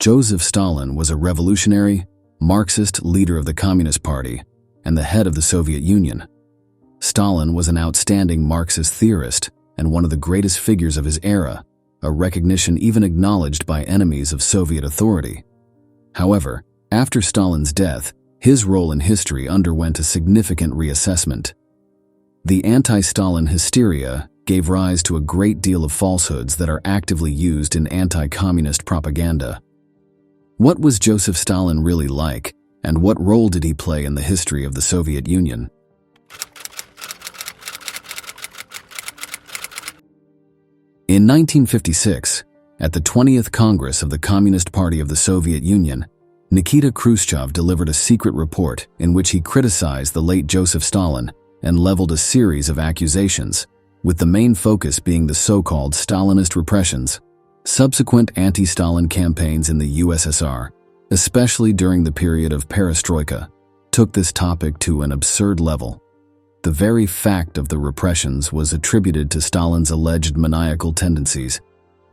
Joseph Stalin was a revolutionary, Marxist leader of the Communist Party and the head of the Soviet Union. Stalin was an outstanding Marxist theorist and one of the greatest figures of his era, a recognition even acknowledged by enemies of Soviet authority. However, after Stalin's death, his role in history underwent a significant reassessment. The anti-Stalin hysteria gave rise to a great deal of falsehoods that are actively used in anti-communist propaganda. What was Joseph Stalin really like, and what role did he play in the history of the Soviet Union? In 1956, at the 20th Congress of the Communist Party of the Soviet Union, Nikita Khrushchev delivered a secret report in which he criticized the late Joseph Stalin and leveled a series of accusations, with the main focus being the so-called Stalinist repressions. Subsequent anti-Stalin campaigns in the USSR, especially during the period of perestroika, took this topic to an absurd level. The very fact of the repressions was attributed to Stalin's alleged maniacal tendencies,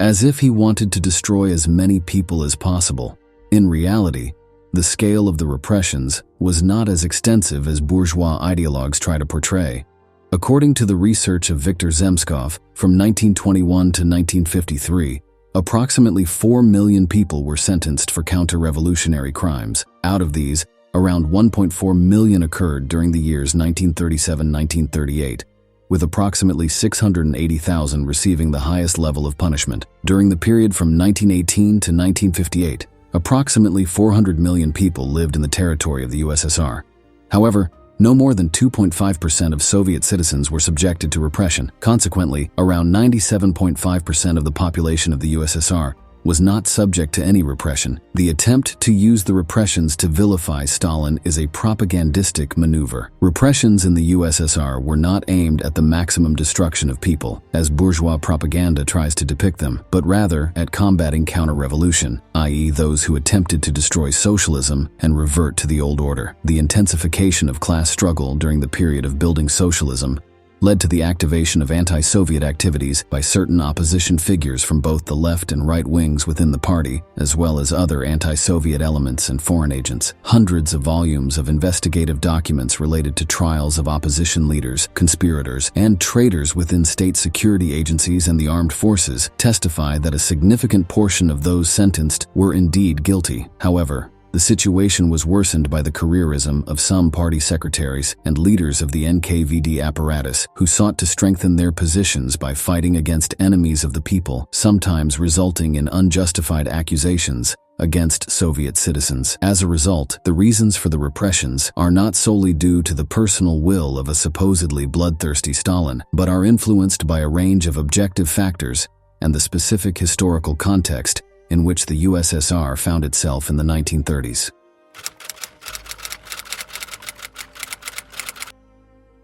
as if he wanted to destroy as many people as possible. In reality, the scale of the repressions was not as extensive as bourgeois ideologues try to portray. According to the research of Viktor Zemskov, from 1921 to 1953, approximately 4 million people were sentenced for counter-revolutionary crimes. Out of these, around 1.4 million occurred during the years 1937-1938, with approximately 680,000 receiving the highest level of punishment. During the period from 1918 to 1958, approximately 400 million people lived in the territory of the USSR. However, no more than 2.5% of Soviet citizens were subjected to repression. Consequently, around 97.5% of the population of the USSR was not subject to any repression. The attempt to use the repressions to vilify Stalin is a propagandistic maneuver. Repressions in the USSR were not aimed at the maximum destruction of people, as bourgeois propaganda tries to depict them, but rather at combating counter-revolution, i.e. those who attempted to destroy socialism and revert to the old order. The intensification of class struggle during the period of building socialism led to the activation of anti-Soviet activities by certain opposition figures from both the left and right wings within the party, as well as other anti-Soviet elements and foreign agents. Hundreds of volumes of investigative documents related to trials of opposition leaders, conspirators, and traitors within state security agencies and the armed forces testify that a significant portion of those sentenced were indeed guilty. However, the situation was worsened by the careerism of some party secretaries and leaders of the NKVD apparatus who sought to strengthen their positions by fighting against enemies of the people, sometimes resulting in unjustified accusations against Soviet citizens. As a result, the reasons for the repressions are not solely due to the personal will of a supposedly bloodthirsty Stalin, but are influenced by a range of objective factors and the specific historical context in which the USSR found itself in the 1930s.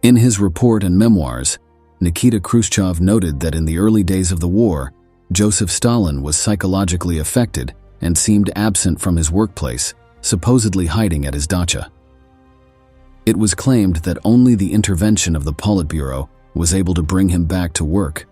In his report and memoirs, Nikita Khrushchev noted that in the early days of the war, Joseph Stalin was psychologically affected and seemed absent from his workplace, supposedly hiding at his dacha. It was claimed that only the intervention of the Politburo was able to bring him back to work.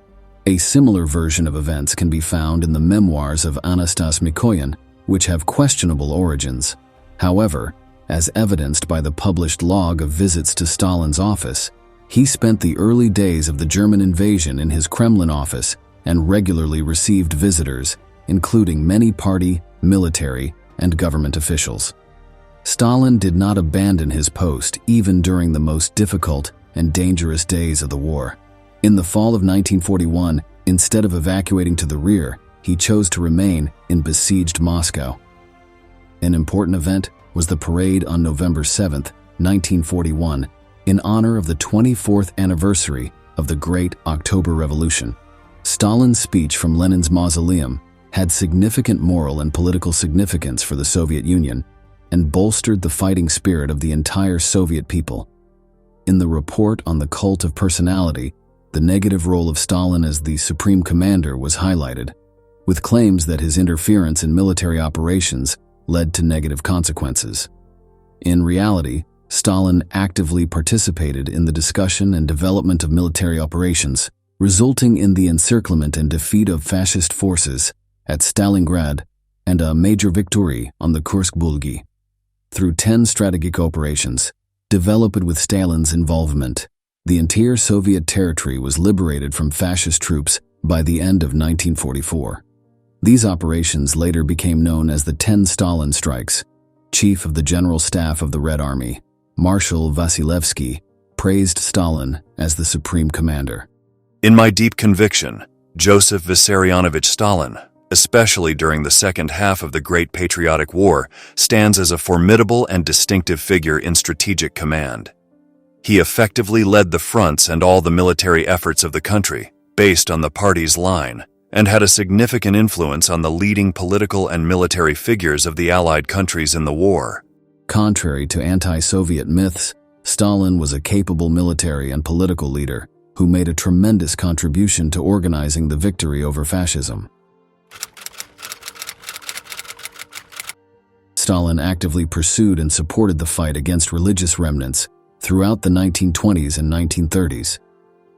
A similar version of events can be found in the memoirs of Anastas Mikoyan, which have questionable origins. However, as evidenced by the published log of visits to Stalin's office, he spent the early days of the German invasion in his Kremlin office and regularly received visitors, including many party, military, and government officials. Stalin did not abandon his post even during the most difficult and dangerous days of the war. In the fall of 1941, instead of evacuating to the rear, he chose to remain in besieged Moscow. An important event was the parade on November 7, 1941, in honor of the 24th anniversary of the Great October Revolution. Stalin's speech from Lenin's mausoleum had significant moral and political significance for the Soviet Union and bolstered the fighting spirit of the entire Soviet people. In the report on the cult of personality, the negative role of Stalin as the supreme commander was highlighted, with claims that his interference in military operations led to negative consequences. In reality, Stalin actively participated in the discussion and development of military operations, resulting in the encirclement and defeat of fascist forces at Stalingrad and a major victory on the Kursk Bulgi. Through 10 strategic operations, developed with Stalin's involvement, the entire Soviet territory was liberated from fascist troops by the end of 1944. These operations later became known as the 10 Stalin Strikes. Chief of the General Staff of the Red Army, Marshal Vasilevsky, praised Stalin as the supreme commander. In my deep conviction, Joseph Vissarionovich Stalin, especially during the second half of the Great Patriotic War, stands as a formidable and distinctive figure in strategic command. He effectively led the fronts and all the military efforts of the country, based on the party's line, and had a significant influence on the leading political and military figures of the Allied countries in the war. Contrary to anti-Soviet myths, Stalin was a capable military and political leader who made a tremendous contribution to organizing the victory over fascism. Stalin actively pursued and supported the fight against religious remnants throughout the 1920s and 1930s.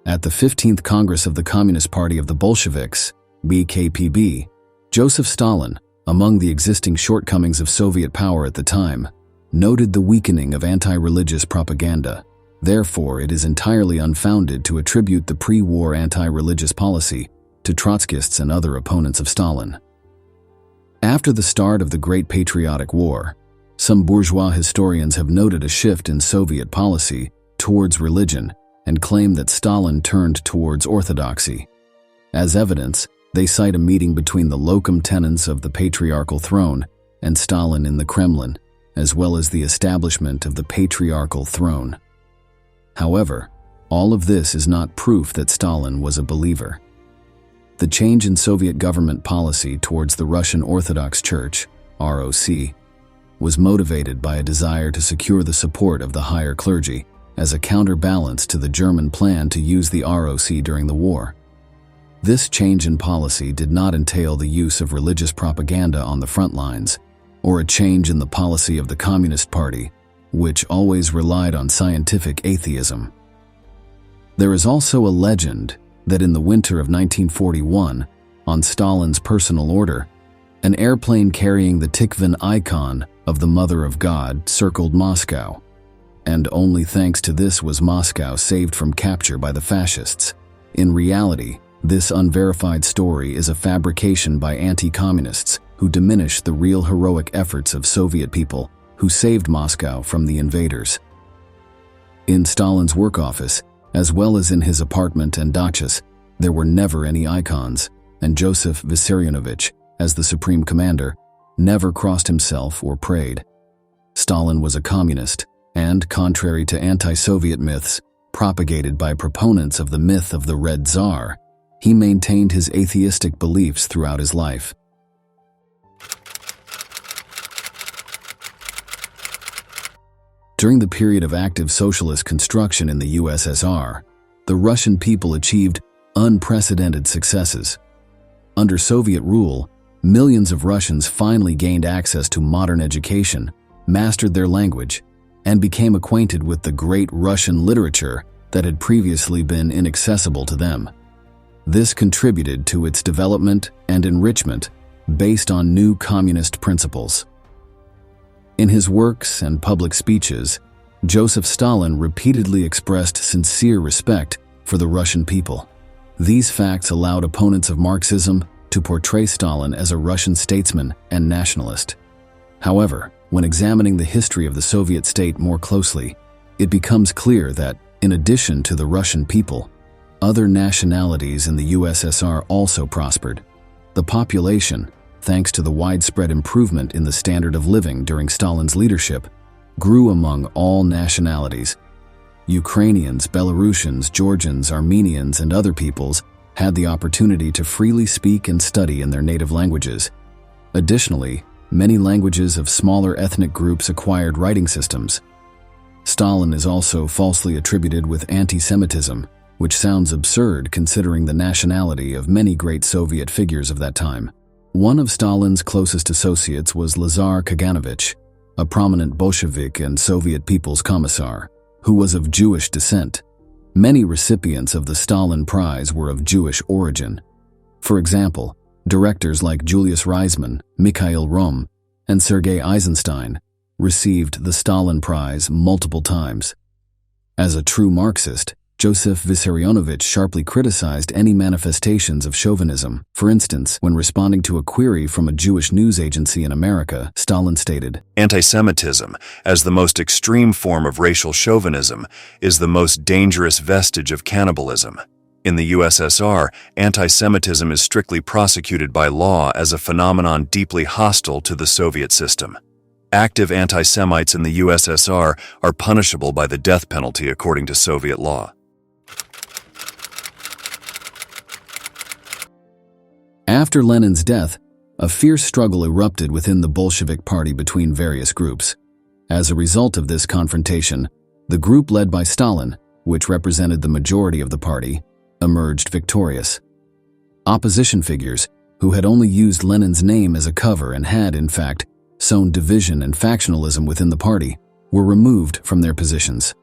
At the 15th Congress of the Communist Party of the Bolsheviks, BKPB, Joseph Stalin, among the existing shortcomings of Soviet power at the time, noted the weakening of anti-religious propaganda. Therefore, it is entirely unfounded to attribute the pre-war anti-religious policy to Trotskyists and other opponents of Stalin. After the start of the Great Patriotic War, some bourgeois historians have noted a shift in Soviet policy towards religion and claim that Stalin turned towards orthodoxy. As evidence, they cite a meeting between the locum tenens of the patriarchal throne and Stalin in the Kremlin, as well as the establishment of the patriarchal throne. However, all of this is not proof that Stalin was a believer. The change in Soviet government policy towards the Russian Orthodox Church, ROC, was motivated by a desire to secure the support of the higher clergy as a counterbalance to the German plan to use the ROC during the war. This change in policy did not entail the use of religious propaganda on the front lines, or a change in the policy of the Communist Party, which always relied on scientific atheism. There is also a legend that in the winter of 1941, on Stalin's personal order, an airplane carrying the Tikhvin icon of the Mother of God circled Moscow, and only thanks to this was Moscow saved from capture by the fascists. In reality, this unverified story is a fabrication by anti-communists who diminish the real heroic efforts of Soviet people who saved Moscow from the invaders. In Stalin's work office, as well as in his apartment and dachas, there were never any icons, and Joseph Vissarionovich, as the supreme commander, never crossed himself or prayed. Stalin was a communist, and, contrary to anti-Soviet myths propagated by proponents of the myth of the Red Tsar, he maintained his atheistic beliefs throughout his life. During the period of active socialist construction in the USSR, the Russian people achieved unprecedented successes. Under Soviet rule, millions of Russians finally gained access to modern education, mastered their language, and became acquainted with the great Russian literature that had previously been inaccessible to them. This contributed to its development and enrichment based on new communist principles. In his works and public speeches, Joseph Stalin repeatedly expressed sincere respect for the Russian people. These facts allowed opponents of Marxism to portray Stalin as a Russian statesman and nationalist. However, when examining the history of the Soviet state more closely, it becomes clear that, in addition to the Russian people, other nationalities in the USSR also prospered. The population, thanks to the widespread improvement in the standard of living during Stalin's leadership, grew among all nationalities. Ukrainians, Belarusians, Georgians, Armenians, and other peoples had the opportunity to freely speak and study in their native languages. Additionally, many languages of smaller ethnic groups acquired writing systems. Stalin is also falsely attributed with anti-Semitism, which sounds absurd considering the nationality of many great Soviet figures of that time. One of Stalin's closest associates was Lazar Kaganovich, a prominent Bolshevik and Soviet People's Commissar, who was of Jewish descent. Many recipients of the Stalin Prize were of Jewish origin. For example, Directors like Julius Reisman, Mikhail Rohm, and Sergei Eisenstein received the Stalin Prize multiple times. As a true Marxist, Joseph Vissarionovich sharply criticized any manifestations of chauvinism. For instance, when responding to a query from a Jewish news agency in America, Stalin stated, "Antisemitism, as the most extreme form of racial chauvinism, is the most dangerous vestige of cannibalism. In the USSR, antisemitism is strictly prosecuted by law as a phenomenon deeply hostile to the Soviet system. Active anti-Semites in the USSR are punishable by the death penalty according to Soviet law." After Lenin's death, a fierce struggle erupted within the Bolshevik Party between various groups. As a result of this confrontation, the group led by Stalin, which represented the majority of the party, emerged victorious. Opposition figures, who had only used Lenin's name as a cover and had, in fact, sown division and factionalism within the party, were removed from their positions.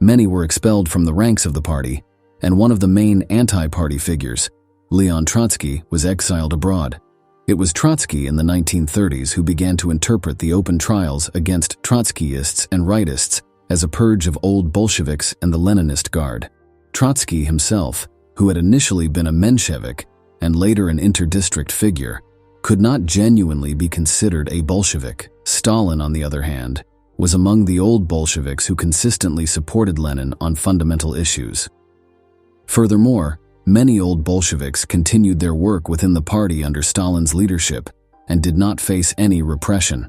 Many were expelled from the ranks of the party, and one of the main anti-party figures, Leon Trotsky, was exiled abroad. It was Trotsky in the 1930s who began to interpret the open trials against Trotskyists and rightists as a purge of old Bolsheviks and the Leninist Guard. Trotsky himself, who had initially been a Menshevik and later an inter-district figure, could not genuinely be considered a Bolshevik. Stalin, on the other hand, was among the old Bolsheviks who consistently supported Lenin on fundamental issues. Furthermore, many old Bolsheviks continued their work within the party under Stalin's leadership and did not face any repression.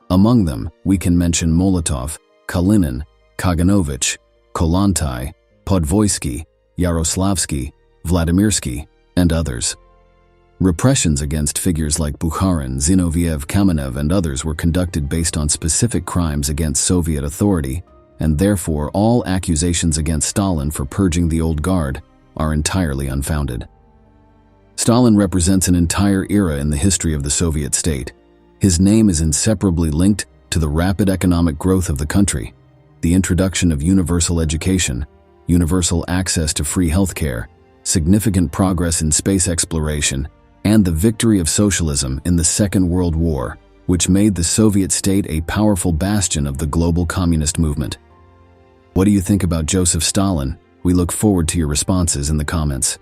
Among them, we can mention Molotov, Kalinin, Kaganovich, Kollontai, Podvoisky, Yaroslavsky, Vladimirsky, and others. Repressions against figures like Bukharin, Zinoviev, Kamenev, and others were conducted based on specific crimes against Soviet authority, and therefore all accusations against Stalin for purging the old guard are entirely unfounded. Stalin represents an entire era in the history of the Soviet state. His name is inseparably linked to the rapid economic growth of the country, the introduction of universal education, universal access to free healthcare, significant progress in space exploration, and the victory of socialism in the Second World War, which made the Soviet state a powerful bastion of the global communist movement. What do you think about Joseph Stalin? We look forward to your responses in the comments.